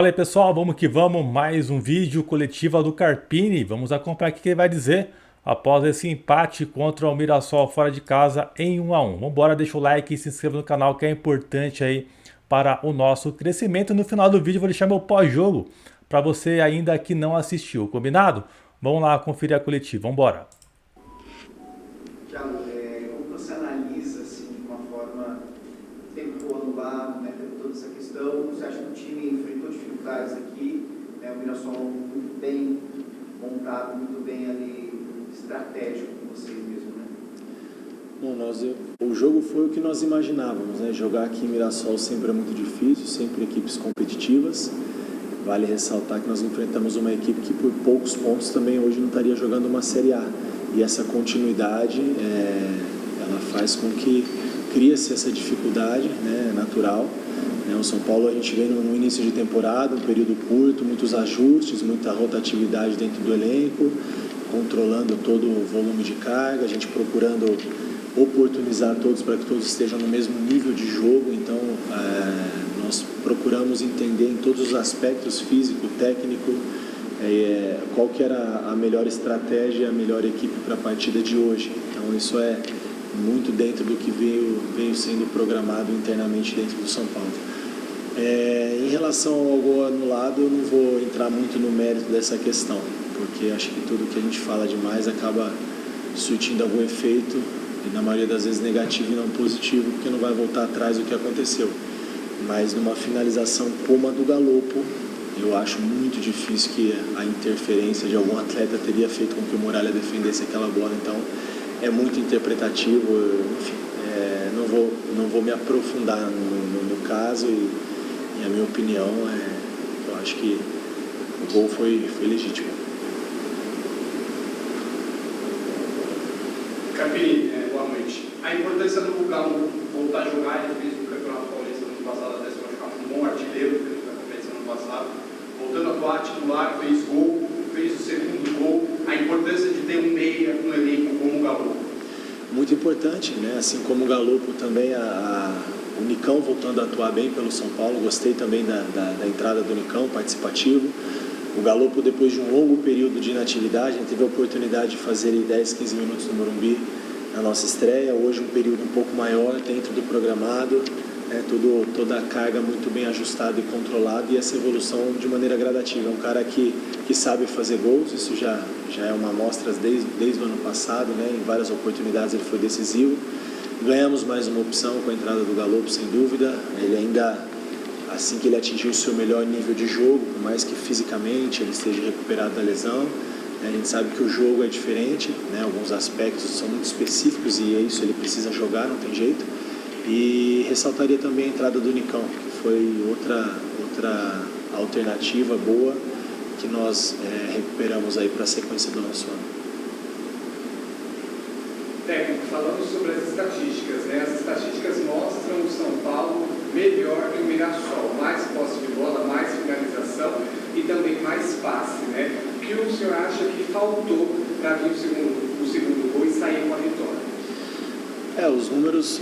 Fala aí pessoal, vamos que vamos, mais um vídeo coletiva do Carpini. Vamos acompanhar o que ele vai dizer após esse empate contra o Mirassol fora de casa em 1-1. Vambora, deixa o like e se inscreva no canal que é importante aí para o nosso crescimento. No final do vídeo eu vou deixar meu pós-jogo para você ainda que não assistiu, combinado? Vamos lá conferir a coletiva, vambora. Thiago, como você analisa assim, de uma forma tempo anulado, né, toda essa questão? Você acha que o time enfrentou dificuldades aqui? O Mirassol muito bem montado, muito bem ali estratégico com vocês mesmo, né? Bom, o jogo foi o que nós imaginávamos, né? Jogar aqui em Mirassol sempre é muito difícil, sempre equipes competitivas. Vale ressaltar que nós enfrentamos uma equipe que por poucos pontos também hoje não estaria jogando uma Série A. E essa continuidade, ela faz com que cria-se essa dificuldade, né, natural. O São Paulo a gente vem no início de temporada, um período curto, muitos ajustes, muita rotatividade dentro do elenco, controlando todo o volume de carga, a gente procurando oportunizar todos para que todos estejam no mesmo nível de jogo. Então nós procuramos entender em todos os aspectos, físico, técnico, qual que era a melhor estratégia, a melhor equipe para a partida de hoje. Então isso é muito dentro do que veio sendo programado internamente dentro do São Paulo. Em relação ao gol anulado, eu não vou entrar muito no mérito dessa questão, porque acho que tudo que a gente fala demais acaba surtindo algum efeito, e na maioria das vezes negativo e não positivo, porque não vai voltar atrás do que aconteceu. Mas numa finalização como a do Galopo, eu acho muito difícil que a interferência de algum atleta teria feito com que o Muralha defendesse aquela bola. Então é muito interpretativo, enfim, não vou me aprofundar no caso, e a minha opinião eu acho que o gol foi legítimo. Carpini, boa noite. A importância do Galo voltar a jogar, ele fez no Campeonato Paulista no ano passado, até se machucar, um bom artilheiro da competição no ano passado, voltando a atuar titular, fez gol, fez o segundo gol. A importância de ter um meia, um elenco como o Galo. Muito importante, né? Assim como o Galopo também, o Nicão voltando a atuar bem pelo São Paulo. Gostei também da entrada do Nicão, participativo. O Galopo, depois de um longo período de inatividade, teve a oportunidade de fazer 10, 15 minutos no Morumbi na nossa estreia. Hoje um período um pouco maior dentro do programado, toda a carga muito bem ajustada e controlada, e essa evolução de maneira gradativa. É um cara que sabe fazer gols, isso já é uma amostra desde o ano passado, né? Em várias oportunidades ele foi decisivo. Ganhamos mais uma opção com a entrada do Galopo, sem dúvida. Ele ainda, assim que ele atingiu o seu melhor nível de jogo, por mais que fisicamente ele esteja recuperado da lesão, a gente sabe que o jogo é diferente, né? Alguns aspectos são muito específicos e é isso, ele precisa jogar, não tem jeito. E ressaltaria também a entrada do Nicão, que foi outra alternativa boa que nós recuperamos aí para a sequência do nosso ano. Técnico, falando sobre as estatísticas, né? As estatísticas mostram o São Paulo melhor que o Mirassol, mais posse de bola, mais finalização e também mais passe, né? O que o senhor acha que faltou para vir o segundo gol e sair com a vitória? Os números,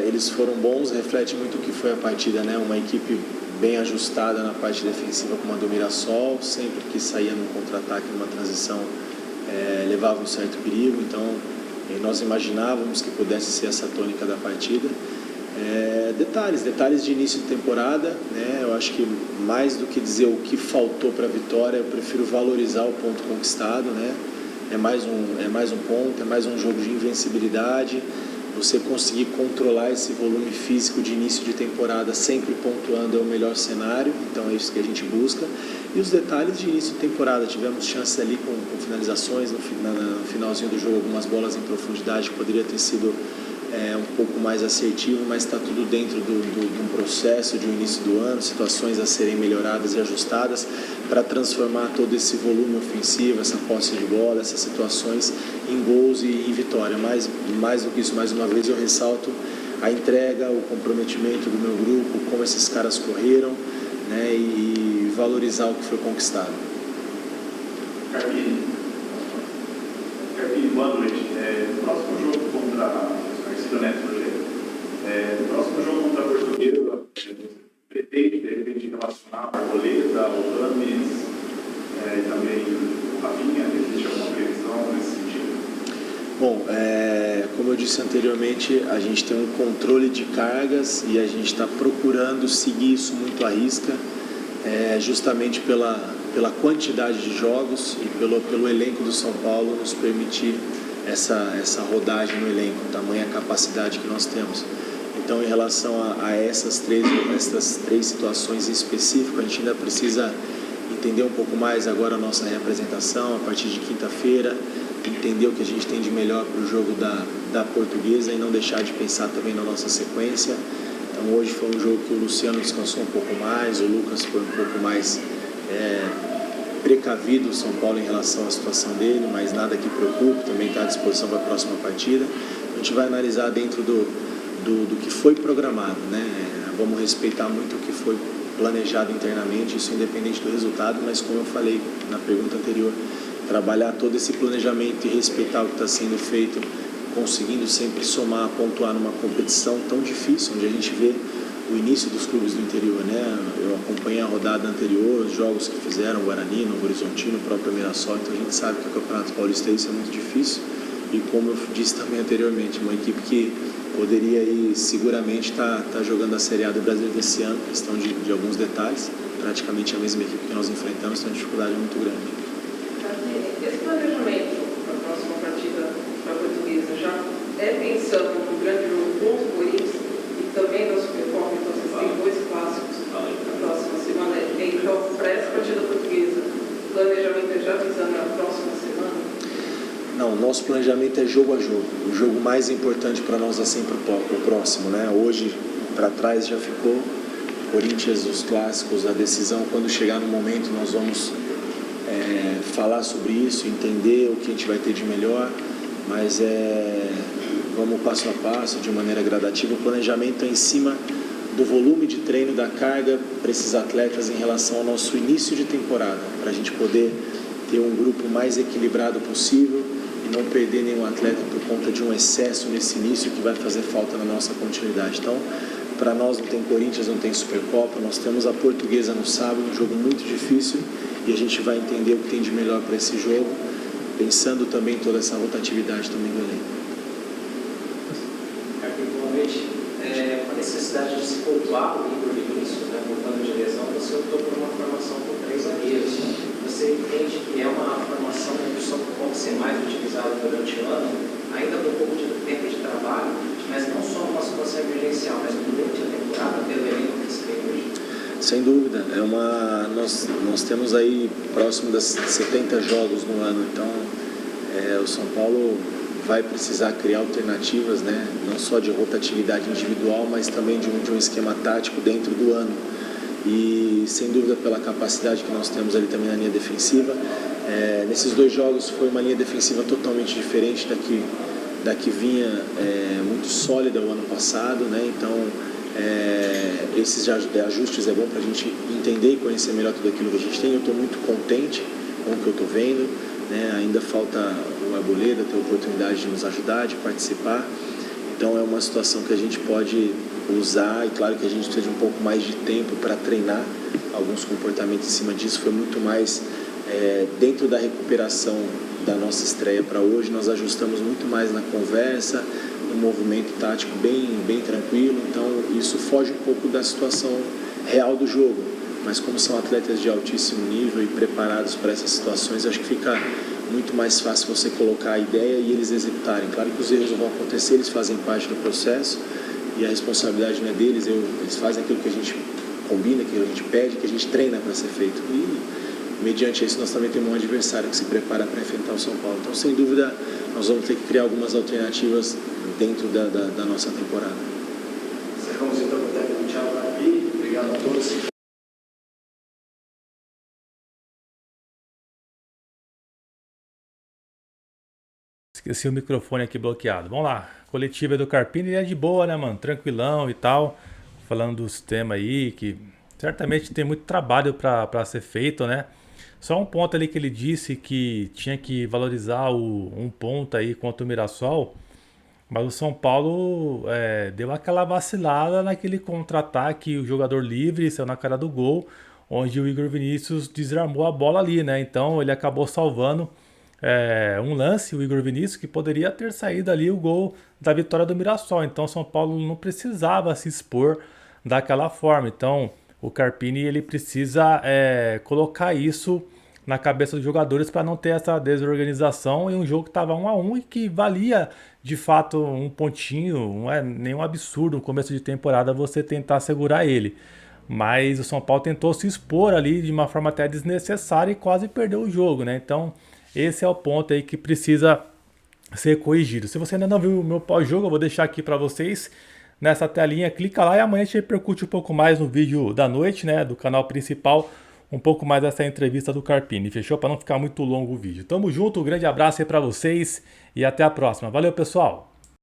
eles foram bons, reflete muito o que foi a partida, né? Uma equipe bem ajustada na parte defensiva como a do Mirassol, sempre que saía num contra-ataque, numa transição, levava um certo perigo. Então nós imaginávamos que pudesse ser essa tônica da partida. Detalhes de início de temporada, né? Eu acho que mais do que dizer o que faltou para a vitória, eu prefiro valorizar o ponto conquistado, né? É mais um ponto, é mais um jogo de invencibilidade. Você conseguir controlar esse volume físico de início de temporada, sempre pontuando, é o melhor cenário. Então é isso que a gente busca. E os detalhes de início de temporada, tivemos chances ali com finalizações no finalzinho do jogo, algumas bolas em profundidade, que poderia ter sido um pouco mais assertivo, mas está tudo dentro de um processo de um início do ano, situações a serem melhoradas e ajustadas para transformar todo esse volume ofensivo, essa posse de bola, essas situações em gols e em vitória. Mas mais do que isso, mais uma vez eu ressalto a entrega, o comprometimento do meu grupo, como esses caras correram, né? E valorizar o que foi conquistado. Carpini, boa noite. No próximo jogo contra o Neto Projeto, no próximo jogo contra a Portuguesa, pretende de repente relacionar a Arboleda Arboleda, o Rames, e também o Rafinha, existe alguma previsão nesse sentido? Bom, como eu disse anteriormente, a gente tem um controle de cargas e a gente está procurando seguir isso muito à risca, justamente pela quantidade de jogos e pelo elenco do São Paulo nos permitir essa rodagem no elenco, tamanha capacidade que nós temos. Então, em relação a essas três situações em específico, a gente ainda precisa entender um pouco mais agora a nossa representação a partir de quinta-feira, entender o que a gente tem de melhor para o jogo da Portuguesa e não deixar de pensar também na nossa sequência. Então, hoje foi um jogo que o Luciano descansou um pouco mais, o Lucas foi um pouco mais precavido, o São Paulo, em relação à situação dele, mas nada que preocupe, também está à disposição para a próxima partida. A gente vai analisar dentro do que foi programado, né? Vamos respeitar muito o que foi planejado internamente, isso independente do resultado, mas como eu falei na pergunta anterior, trabalhar todo esse planejamento e respeitar o que está sendo feito, conseguindo sempre somar, pontuar numa competição tão difícil, onde a gente vê o início dos clubes do interior, né? Eu acompanhei a rodada anterior, os jogos que fizeram, Guarani, Novo Horizontino, o próprio Mirassol, então a gente sabe que o Campeonato Paulista isso é muito difícil e como eu disse também anteriormente, uma equipe que poderia aí seguramente estar jogando a Série A do Brasil desse ano, questão de alguns detalhes, praticamente a mesma equipe que nós enfrentamos, tem uma dificuldade muito grande. Esse planejamento para a próxima partida para a Portuguesa já é pensando no grande jogo contra o Corinthians e também na Supercopa, então vocês têm dois clássicos na próxima semana. Então, para essa partida portuguesa, o planejamento é já visando a próxima semana? Não, o nosso planejamento é jogo a jogo. O jogo mais importante para nós é sempre o próximo, né? Hoje, para trás já ficou Corinthians, os clássicos, a decisão. Quando chegar no momento, nós vamos falar sobre isso, entender o que a gente vai ter de melhor, mas vamos passo a passo, de maneira gradativa. O planejamento é em cima do volume de treino, da carga para esses atletas em relação ao nosso início de temporada, para a gente poder ter um grupo mais equilibrado possível e não perder nenhum atleta por conta de um excesso nesse início que vai fazer falta na nossa continuidade. Então, para nós não tem Corinthians, não tem Supercopa, nós temos a Portuguesa no sábado, um jogo muito difícil e a gente vai entender o que tem de melhor para esse jogo, pensando também toda essa rotatividade também do elenco. Atualmente, com a necessidade de se pontuar o Igor Vinícius, né, voltando de lesão, você optou por uma formação com 3 zagueiros. Você entende que é uma formação que só pode ser mais utilizada durante o ano, ainda com um pouco de tempo de trabalho, mas não só numa situação emergencial, mas durante a temporada, pelo elenco que se tem hoje? Sem dúvida, nós temos aí próximo das 70 jogos no ano, então o São Paulo vai precisar criar alternativas, né? Não só de rotatividade individual, mas também de um esquema tático dentro do ano. E sem dúvida pela capacidade que nós temos ali também na linha defensiva. Nesses 2 jogos foi uma linha defensiva totalmente diferente da que vinha muito sólida o ano passado, né? Então esses ajustes é bom para a gente entender e conhecer melhor tudo aquilo que a gente tem. Eu estou muito contente com o que eu estou vendo, né? Ainda falta o Arboleda ter a oportunidade de nos ajudar, de participar. Então é uma situação que a gente pode usar e claro que a gente precisa de um pouco mais de tempo para treinar alguns comportamentos em cima disso. Foi muito mais dentro da recuperação da nossa estreia para hoje, nós ajustamos muito mais na conversa, no movimento tático bem tranquilo, então isso foge um pouco da situação real do jogo, mas como são atletas de altíssimo nível e preparados para essas situações, acho que fica muito mais fácil você colocar a ideia e eles executarem. Claro que os erros vão acontecer, eles fazem parte do processo e a responsabilidade não é deles, eles fazem aquilo que a gente combina, que a gente pede, que a gente treina para ser feito. E mediante isso nós também temos um adversário que se prepara para enfrentar o São Paulo. Então, sem dúvida, nós vamos ter que criar algumas alternativas dentro da nossa temporada. Encerramos então com o técnico Thiago Carpini. Obrigado a todos. Esqueci o microfone aqui bloqueado. Vamos lá. Coletiva do Carpini é de boa, né, mano? Tranquilão e tal. Falando dos temas aí, que certamente tem muito trabalho para ser feito, né? Só um ponto ali que ele disse que tinha que valorizar um ponto aí contra o Mirassol. Mas o São Paulo deu aquela vacilada naquele contra-ataque, o jogador livre saiu na cara do gol. onde o Igor Vinícius desarmou a bola ali, né? Então ele acabou salvando um lance, o Igor Vinícius, que poderia ter saído ali o gol da vitória do Mirassol. Então o São Paulo não precisava se expor daquela forma. Então o Carpini ele precisa colocar isso na cabeça dos jogadores para não ter essa desorganização em um jogo que estava 1-1 e que valia de fato um pontinho. Não é nenhum absurdo no começo de temporada você tentar segurar ele. Mas o São Paulo tentou se expor ali de uma forma até desnecessária e quase perdeu o jogo, né? Então esse é o ponto aí que precisa ser corrigido. Se você ainda não viu o meu pós-jogo, eu vou deixar aqui para vocês nessa telinha. Clica lá e amanhã a gente repercute um pouco mais no vídeo da noite, né, do canal principal, um pouco mais dessa entrevista do Carpini. Fechou? Para não ficar muito longo o vídeo. Tamo junto, um grande abraço aí para vocês e até a próxima. Valeu, pessoal!